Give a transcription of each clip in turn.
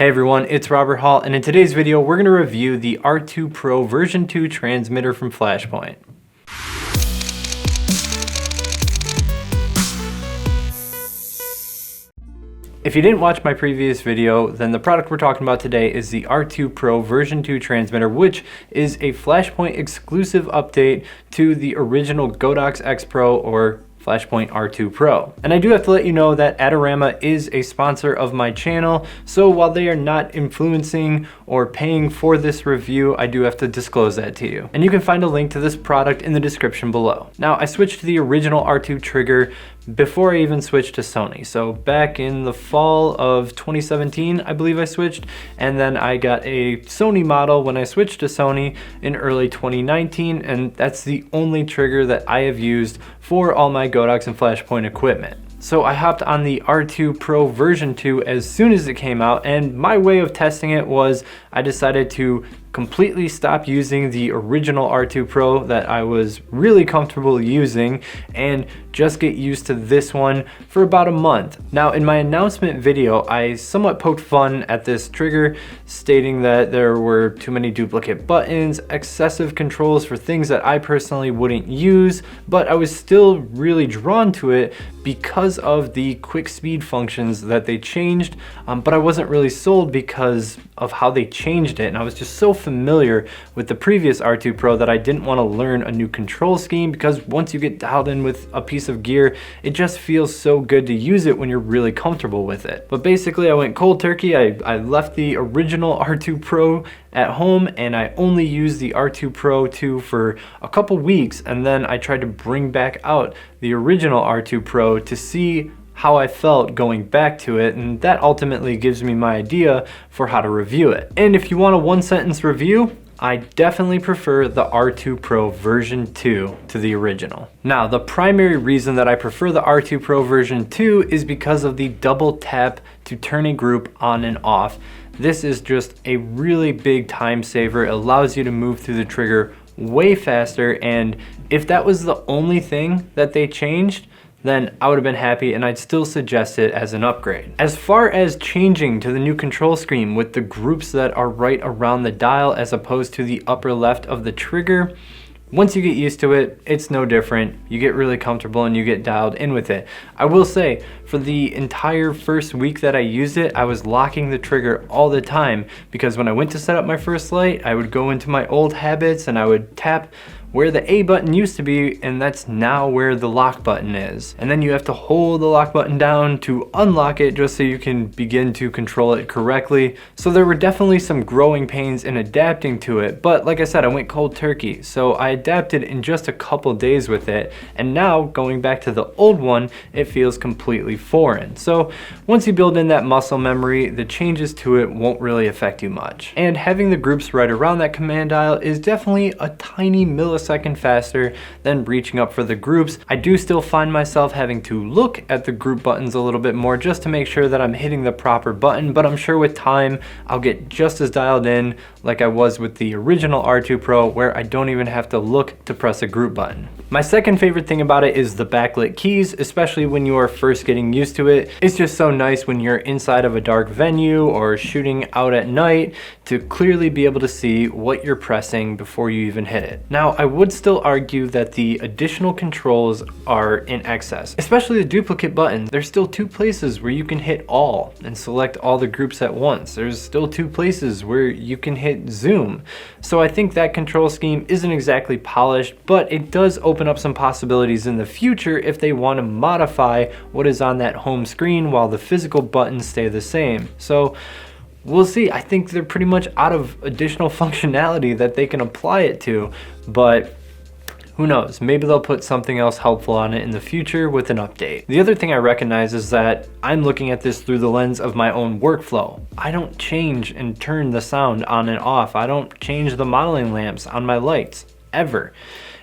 Hey everyone, it's Robert Hall, and in today's video we're going to review the R2 Pro version 2 transmitter from Flashpoint. If you didn't watch my previous video, then the product we're talking about today is the R2 Pro version 2 transmitter, which is a Flashpoint exclusive update to the original Godox XPro or Flashpoint R2 Pro. And I do have to let you know that Adorama is a sponsor of my channel, so while they are not influencing or paying for this review, I do have to disclose that to you. And you can find a link to this product in the description below. Now, I switched to the original R2 trigger before I even switched to Sony. So back in the fall of 2017, I believe I switched, and then I got a Sony model when I switched to Sony in early 2019, and that's the only trigger that I have used for all my Godox and Flashpoint equipment. So I hopped on the R2 Pro version 2 as soon as it came out, and my way of testing it was I decided to completely stop using the original R2 Pro that I was really comfortable using and just get used to this one for about a month. Now, in my announcement video, I somewhat poked fun at this trigger, stating that there were too many duplicate buttons, excessive controls for things that I personally wouldn't use, but I was still really drawn to it because of the quick speed functions that they changed, but I wasn't really sold because of how they changed it, and I was just so familiar with the previous R2 Pro that I didn't want to learn a new control scheme, because once you get dialed in with a piece of gear, it just feels so good to use it when you're really comfortable with it. But basically I went cold turkey. I left the original R2 Pro at home and I only used the R2 Pro 2 for a couple weeks, and then I tried to bring back out the original R2 Pro to see how I felt going back to it, and that ultimately gives me my idea for how to review it. And if you want a one-sentence review, I definitely prefer the R2 Pro version 2 to the original. Now, the primary reason that I prefer the R2 Pro version 2 is because of the double tap to turn a group on and off. This is just a really big time saver. It allows you to move through the trigger way faster, and if that was the only thing that they changed, then I would have been happy, and I'd still suggest it as an upgrade. As far as changing to the new control scheme with the groups that are right around the dial as opposed to the upper left of the trigger, once you get used to it, it's no different. You get really comfortable and you get dialed in with it. I will say, for the entire first week that I used it, I was locking the trigger all the time, because when I went to set up my first light, I would go into my old habits and I would tap where the A button used to be, and that's now where the lock button is. And then you have to hold the lock button down to unlock it just so you can begin to control it correctly. So there were definitely some growing pains in adapting to it, but like I said, I went cold turkey. So I adapted in just a couple days with it, and now going back to the old one, it feels completely foreign. So once you build in that muscle memory, the changes to it won't really affect you much. And having the groups right around that command dial is definitely a tiny millisecond faster than reaching up for the groups. I do still find myself having to look at the group buttons a little bit more just to make sure that I'm hitting the proper button, but I'm sure with time I'll get just as dialed in like I was with the original R2 Pro, where I don't even have to look to press a group button. My second favorite thing about it is the backlit keys, especially when you are first getting used to it. It's just so nice when you're inside of a dark venue or shooting out at night to clearly be able to see what you're pressing before you even hit it. Now, I would still argue that the additional controls are in excess, especially the duplicate buttons. There's still two places where you can hit all and select all the groups at once. There's still two places where you can hit zoom. So I think that control scheme isn't exactly polished, but it does open up some possibilities in the future if they want to modify what is on that home screen while the physical buttons stay the same. So we'll see. I think they're pretty much out of additional functionality that they can apply it to, but who knows, maybe they'll put something else helpful on it in the future with an update. The other thing I recognize is that I'm looking at this through the lens of my own workflow. I don't change and turn the sound on and off. I don't change the modeling lamps on my lights, ever.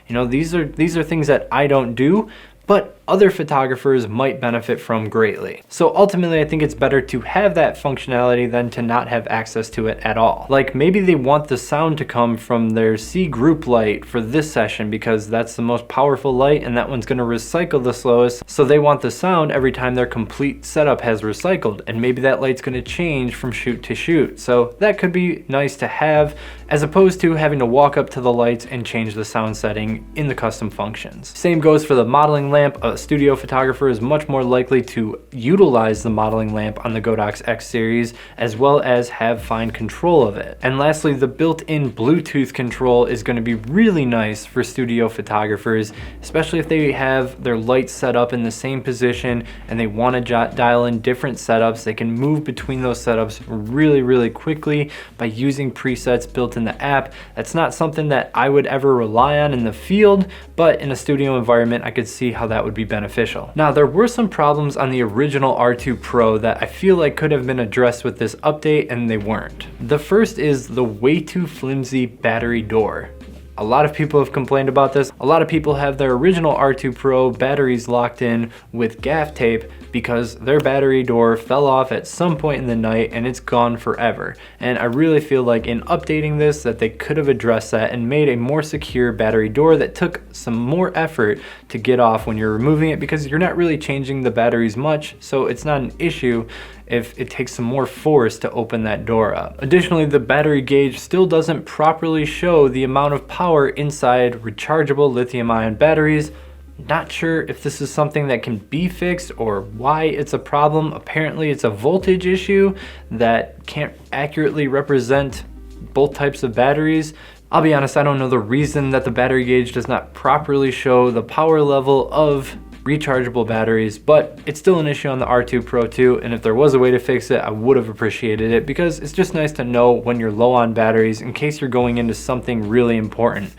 You know, these are things that I don't do, but other photographers might benefit from greatly. So ultimately, I think it's better to have that functionality than to not have access to it at all. Like maybe they want the sound to come from their C group light for this session because that's the most powerful light and that one's going to recycle the slowest. So they want the sound every time their complete setup has recycled, and maybe that light's going to change from shoot to shoot. So that could be nice to have, as opposed to having to walk up to the lights and change the sound setting in the custom functions. Same goes for the modeling lamp. A studio photographer is much more likely to utilize the modeling lamp on the Godox X series, as well as have fine control of it. And lastly, the built-in Bluetooth control is going to be really nice for studio photographers, especially if they have their lights set up in the same position and they want to dial in different setups. They can move between those setups really quickly by using presets built in the app. That's not something that I would ever rely on in the field, but in a studio environment, I could see how that would be beneficial. Now, there were some problems on the original R2 Pro that I feel like could have been addressed with this update, and they weren't. The first is the way too flimsy battery door. A lot of people have complained about this. A lot of people have their original R2 Pro batteries locked in with gaff tape because their battery door fell off at some point in the night and it's gone forever. And I really feel like in updating this that they could have addressed that and made a more secure battery door that took some more effort to get off when you're removing it, because you're not really changing the batteries much, so it's not an issue if it takes some more force to open that door up. Additionally, the battery gauge still doesn't properly show the amount of power inside rechargeable lithium-ion batteries. Not sure if this is something that can be fixed or why it's a problem. Apparently it's a voltage issue that can't accurately represent both types of batteries. I'll be honest, I don't know the reason that the battery gauge does not properly show the power level of rechargeable batteries, but it's still an issue on the R2 Pro 2, and if there was a way to fix it, I would have appreciated it, because it's just nice to know when you're low on batteries in case you're going into something really important.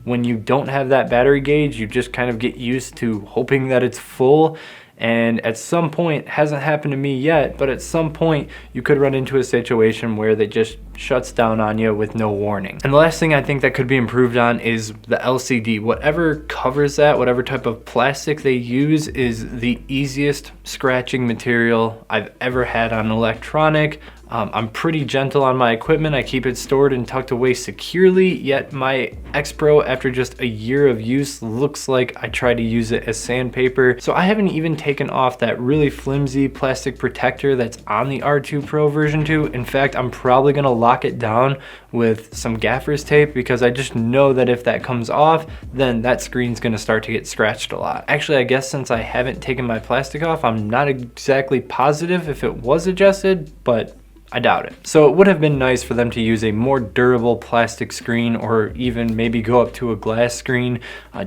When you don't have that battery gauge, you just kind of get used to hoping that it's full, and at some point, hasn't happened to me yet, but at some point you could run into a situation where they just shuts down on you with no warning. And the last thing I think that could be improved on is the LCD. Whatever covers that, whatever type of plastic they use, is the easiest scratching material I've ever had on electronic. I'm pretty gentle on my equipment. I keep it stored and tucked away securely, yet my XPro, after just a year of use, looks like I tried to use it as sandpaper. So I haven't even taken off that really flimsy plastic protector that's on the R2 Pro version 2. In fact, I'm probably gonna lock it down with some gaffer's tape, because I just know that if that comes off, then that screen's gonna start to get scratched a lot. Actually, I guess since I haven't taken my plastic off, I'm not exactly positive if it was adjusted, but I doubt it. So it would have been nice for them to use a more durable plastic screen, or even maybe go up to a glass screen,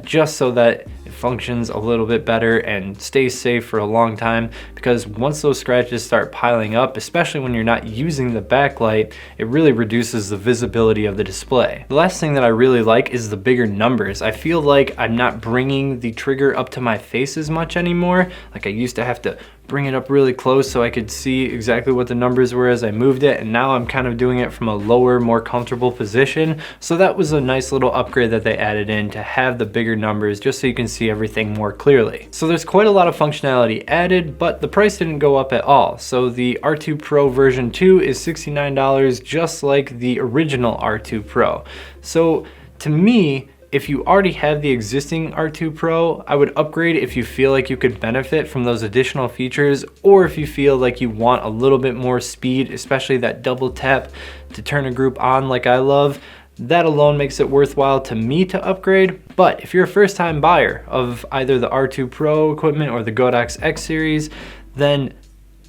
just so that it functions a little bit better and stays safe for a long time, because once those scratches start piling up, especially when you're not using the backlight, it really reduces the visibility of the display. The last thing that I really like is the bigger numbers. I feel like I'm not bringing the trigger up to my face as much anymore. Like I used to have to bring it up really close so I could see exactly what the numbers were as I moved it, and now I'm kind of doing it from a lower, more comfortable position. So that was a nice little upgrade that they added in, to have the bigger numbers just so you can see everything more clearly. So there's quite a lot of functionality added, but the price didn't go up at all. So the R2 Pro version 2 is $69, just like the original R2 Pro. So to me, if you already have the existing R2 Pro, I would upgrade if you feel like you could benefit from those additional features, or if you feel like you want a little bit more speed, especially that double tap to turn a group on like I love. That alone makes it worthwhile to me to upgrade. But if you're a first-time buyer of either the R2 Pro equipment or the Godox X series, then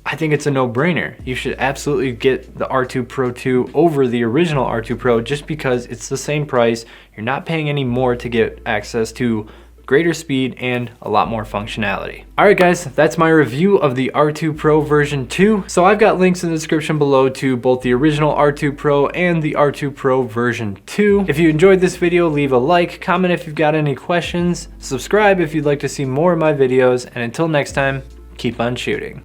I think it's a no-brainer. You should absolutely get the R2 Pro 2 over the original R2 Pro, just because it's the same price. You're not paying any more to get access to greater speed and a lot more functionality. All right guys, that's my review of the R2 Pro version 2. So I've got links in the description below to both the original R2 Pro and the R2 Pro version 2. If you enjoyed this video, leave a like, comment if you've got any questions, subscribe if you'd like to see more of my videos, and until next time, keep on shooting.